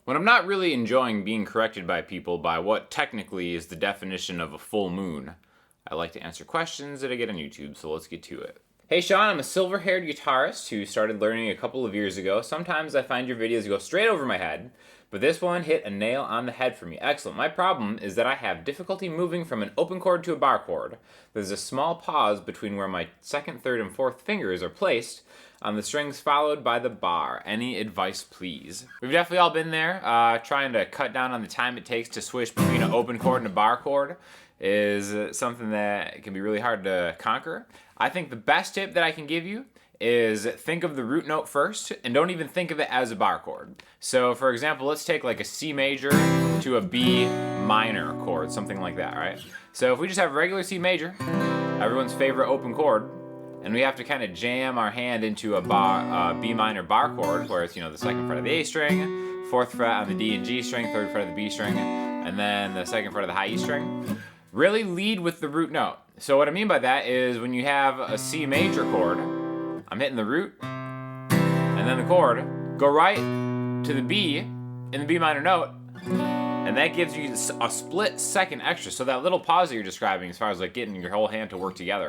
When I'm not really enjoying being corrected by people by what technically is the definition of a full moon, I like to answer questions that I get on YouTube, so let's get to it. Hey Sean, I'm a silver-haired guitarist who started learning a couple of years ago. Sometimes I find your videos go straight over my head, but this one hit a nail on the head for me. Excellent. My problem is that I have difficulty moving from an open chord to a bar chord. There's a small pause between where my second, third, and fourth fingers are placed on the strings followed by the bar. Any advice, please? We've definitely all been there. Trying to cut down on the time it takes to switch between an open chord and a bar chord is something that can be really hard to conquer. I think the best tip that I can give you is think of the root note first and don't even think of it as a bar chord. So for example, let's take like a C major to a B minor chord, something like that, right? So if we just have regular C major, everyone's favorite open chord, and we have to kind of jam our hand into a B minor bar chord, where it's, you know, the second fret of the A string, fourth fret on the D and G string, third fret of the B string, and then the second fret of the high E string. Really lead with the root note. So what I mean by that is when you have a C major chord, I'm hitting the root, and then the chord, go right to the B in the B minor note, and that gives you a split second extra. So that little pause that you're describing as far as like getting your whole hand to work together,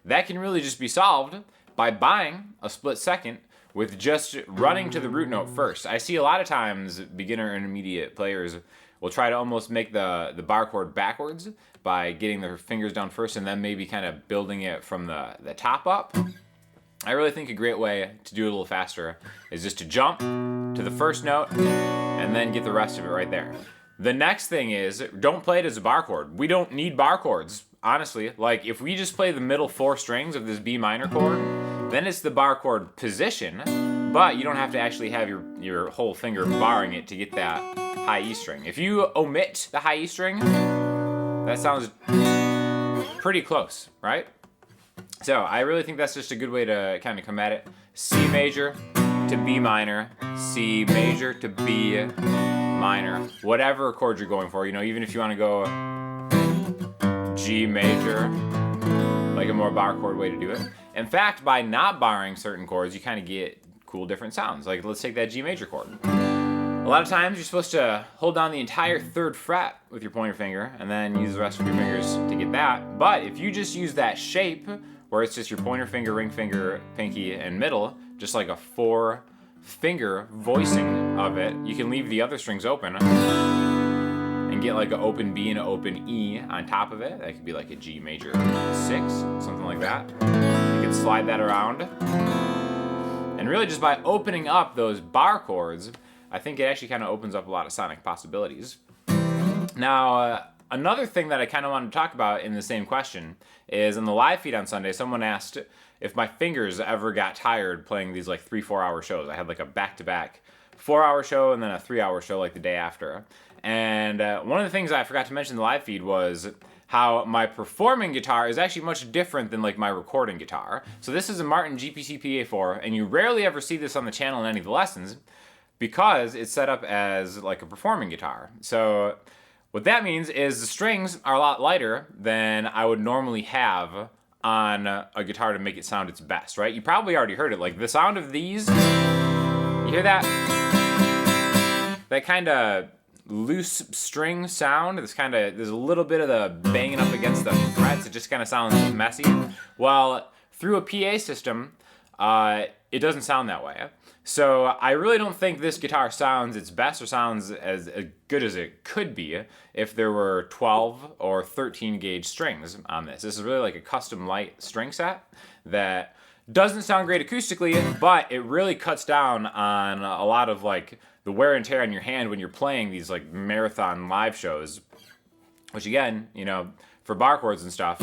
that can really just be solved by buying a split second with just running to the root note first. I see a lot of times beginner intermediate players will try to almost make the bar chord backwards by getting their fingers down first and then maybe kind of building it from the top up. I really think a great way to do it a little faster is just to jump to the first note and then get the rest of it right there. The next thing is, don't play it as a bar chord. We don't need bar chords, honestly. Like, if we just play the middle four strings of this B minor chord, then it's the bar chord position, but you don't have to actually have your whole finger barring it to get that high E string. If you omit the high E string, that sounds pretty close, right? So I really think that's just a good way to kind of come at it. C major to B minor, C major to B minor, whatever chord you're going for. You know, even if you want to go G major, like a more bar chord way to do it. In fact, by not barring certain chords, you kind of get cool different sounds. Like, let's take that G major chord. A lot of times you're supposed to hold down the entire third fret with your pointer finger and then use the rest of your fingers to get that. But if you just use that shape, where it's just your pointer finger, ring finger, pinky, and middle, just like a 4-finger voicing of it, you can leave the other strings open and get like an open B and an open E on top of it. That could be like a G major 6, something like that. You can slide that around. And really just by opening up those bar chords, I think it actually kind of opens up a lot of sonic possibilities. Now, another thing that I kind of wanted to talk about in the same question is in the live feed on Sunday, someone asked if my fingers ever got tired playing these like 3-4 hour shows. I had like a back-to-back 4-hour show and then a 3-hour show like the day after. And one of the things I forgot to mention in the live feed was how my performing guitar is actually much different than like my recording guitar. So this is a Martin GPC PA4, and you rarely ever see this on the channel in any of the lessons because it's set up as like a performing guitar. So what that means is the strings are a lot lighter than I would normally have on a guitar to make it sound its best, right? You probably already heard it. Like the sound of these, you hear that? That kind of loose string sound. There's a little bit of the banging up against the frets. It just kind of sounds messy. While through a PA system, it doesn't sound that way. So I really don't think this guitar sounds its best or sounds as good as it could be if there were 12 or 13 gauge strings on this. This is really like a custom light string set that doesn't sound great acoustically, but it really cuts down on a lot of like the wear and tear on your hand when you're playing these like marathon live shows, which again, you know, for bar chords and stuff,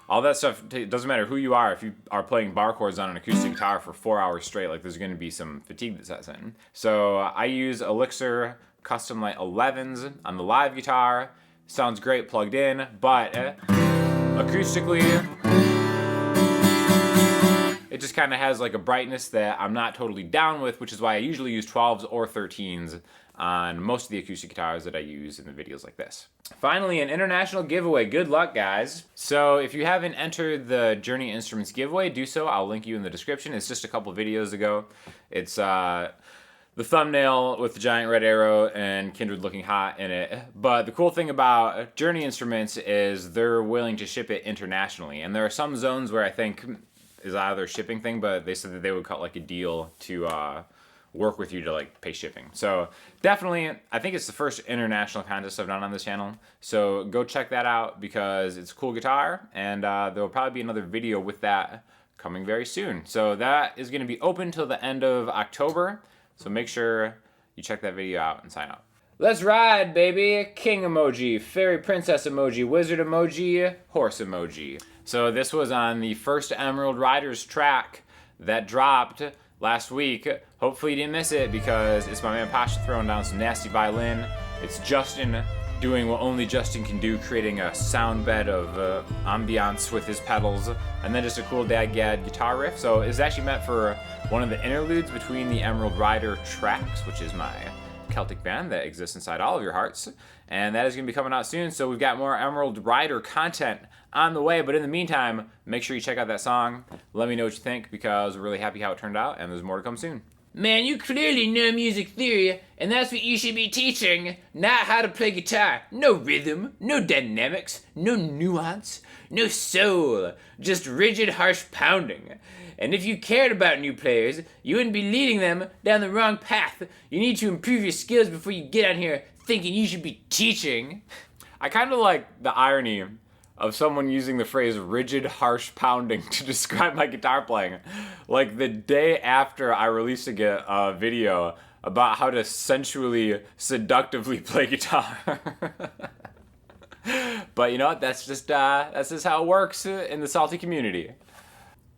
all that stuff, it doesn't matter who you are. If you are playing bar chords on an acoustic guitar for 4 hours straight, like there's going to be some fatigue that sets in. So I use Elixir Custom Light 11s on the live guitar. Sounds great plugged in, but acoustically, it just kind of has like a brightness that I'm not totally down with, which is why I usually use 12s or 13s on most of the acoustic guitars that I use in the videos like this. Finally, an international giveaway. Good luck, guys. So if you haven't entered the Journey Instruments giveaway, do so. I'll link you in the description. It's just a couple videos ago. It's the the thumbnail with the giant red arrow and Kindred looking hot in it. But the cool thing about Journey Instruments is they're willing to ship it internationally. And there are some zones where I think is out of their shipping thing, but they said that they would cut like a deal to work with you to like pay shipping. So definitely, I think it's the first international contest I've done on this channel. So go check that out because it's a cool guitar, and there'll probably be another video with that coming very soon. So that is going to be open till the end of October. So make sure you check that video out and sign up. Let's ride, baby! King emoji, fairy princess emoji, wizard emoji, horse emoji. So this was on the first Emeryld Ryders track that dropped last week. Hopefully you didn't miss it because it's my man Pasha throwing down some nasty violin. It's Justin doing what only Justin can do, creating a sound bed of ambiance with his pedals, and then just a cool dad-gad guitar riff. So it's actually meant for one of the interludes between the Emeryld Ryders tracks, which is my Celtic band that exists inside all of your hearts, and that is going to be coming out soon. So we've got more Emeryld Ryders content on the way, but in the meantime, make sure you check out that song. Let me know what you think because we're really happy how it turned out, and there's more to come soon. Man, you clearly know music theory, and that's what you should be teaching, not how to play guitar. No rhythm, no dynamics, no nuance, no soul, just rigid, harsh pounding. And if you cared about new players, you wouldn't be leading them down the wrong path. You need to improve your skills before you get on here thinking you should be teaching. I kind of like the irony of someone using the phrase rigid, harsh pounding to describe my guitar playing. Like the day after I released a video about how to sensually, seductively play guitar. But you know what, that's just how it works in the salty community.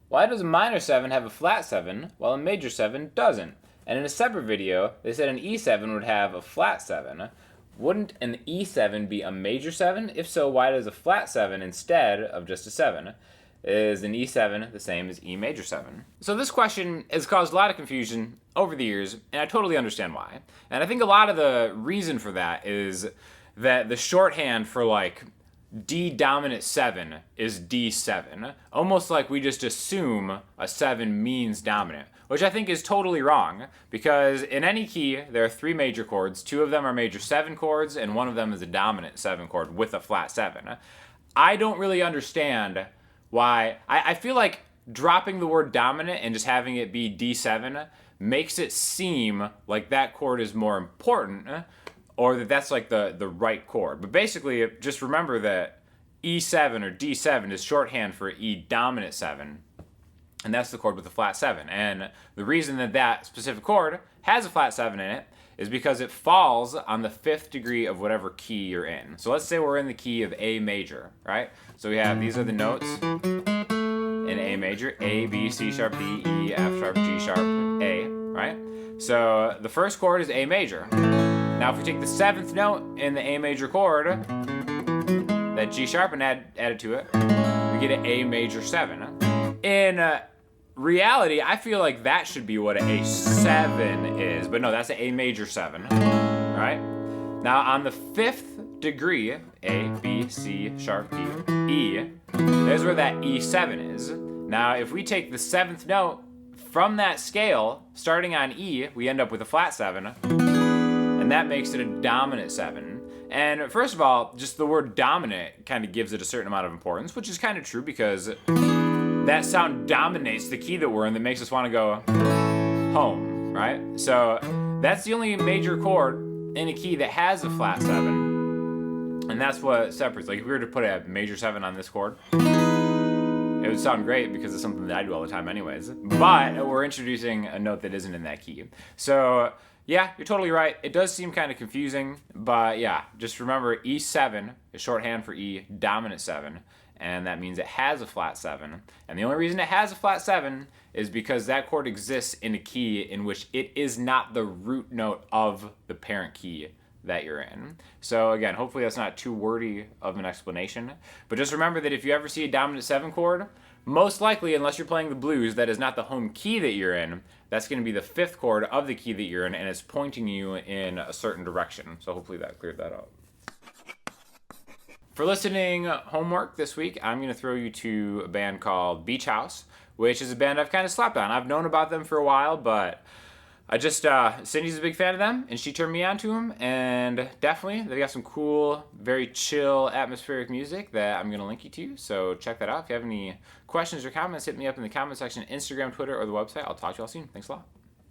Why does a minor 7 have a flat 7 while a major 7 doesn't? And in a separate video, they said an E7 would have a flat 7. Wouldn't an E7 be a major 7? If so, why does a flat 7 instead of just a 7? Is an E7 the same as E major 7? So this question has caused a lot of confusion over the years, and I totally understand why. And I think a lot of the reason for that is that the shorthand for like D dominant 7 is D7. Almost like we just assume a 7 means dominant, which I think is totally wrong, because in any key, there are 3 major chords. 2 of them are major 7 chords, and 1 of them is a dominant 7 chord with a flat 7. I don't really understand why. I feel like dropping the word dominant and just having it be D7 makes it seem like that chord is more important, or that that's like the right chord. But basically, just remember that E7 or D7 is shorthand for E dominant 7. And that's the chord with the flat 7. And the reason that that specific chord has a flat 7 in it is because it falls on the 5th degree of whatever key you're in. So let's say we're in the key of A major, right? So we have, these are the notes in A major: A, B, C sharp, D, E, F sharp, G sharp, A, right? So the first chord is A major. Now if we take the 7th note in the A major chord, that G sharp, and add it to it, we get an A major 7. In reality, I feel like that should be what an A7 is, but no, that's an A major 7, right? Now on the 5th degree, A, B, C, sharp, D, E, there's where that E7 is. Now if we take the 7th note from that scale, starting on E, we end up with a flat 7, and that makes it a dominant 7. And first of all, just the word dominant kind of gives it a certain amount of importance, which is kind of true because that sound dominates the key that we're in, that makes us want to go home, right? So that's the only major chord in a key that has a flat 7, and that's what separates. Like if we were to put a major 7 on this chord, it would sound great because it's something that I do all the time anyways, but we're introducing a note that isn't in that key. So yeah, you're totally right. It does seem kind of confusing, but yeah, just remember E7 is shorthand for E dominant 7, and that means it has a flat 7. And the only reason it has a flat 7 is because that chord exists in a key in which it is not the root note of the parent key that you're in. So again, hopefully that's not too wordy of an explanation, but just remember that if you ever see a dominant 7 chord, most likely, unless you're playing the blues, that is not the home key that you're in. That's going to be the 5th chord of the key that you're in, and it's pointing you in a certain direction. So hopefully that cleared that up. For listening homework this week, I'm going to throw you to a band called Beach House, which is a band I've kind of slept on. I've known about them for a while, but Cindy's a big fan of them, and she turned me on to them, and definitely, they got some cool, very chill, atmospheric music that I'm going to link you to, so check that out. If you have any questions or comments, hit me up in the comment section, Instagram, Twitter, or the website. I'll talk to you all soon. Thanks a lot.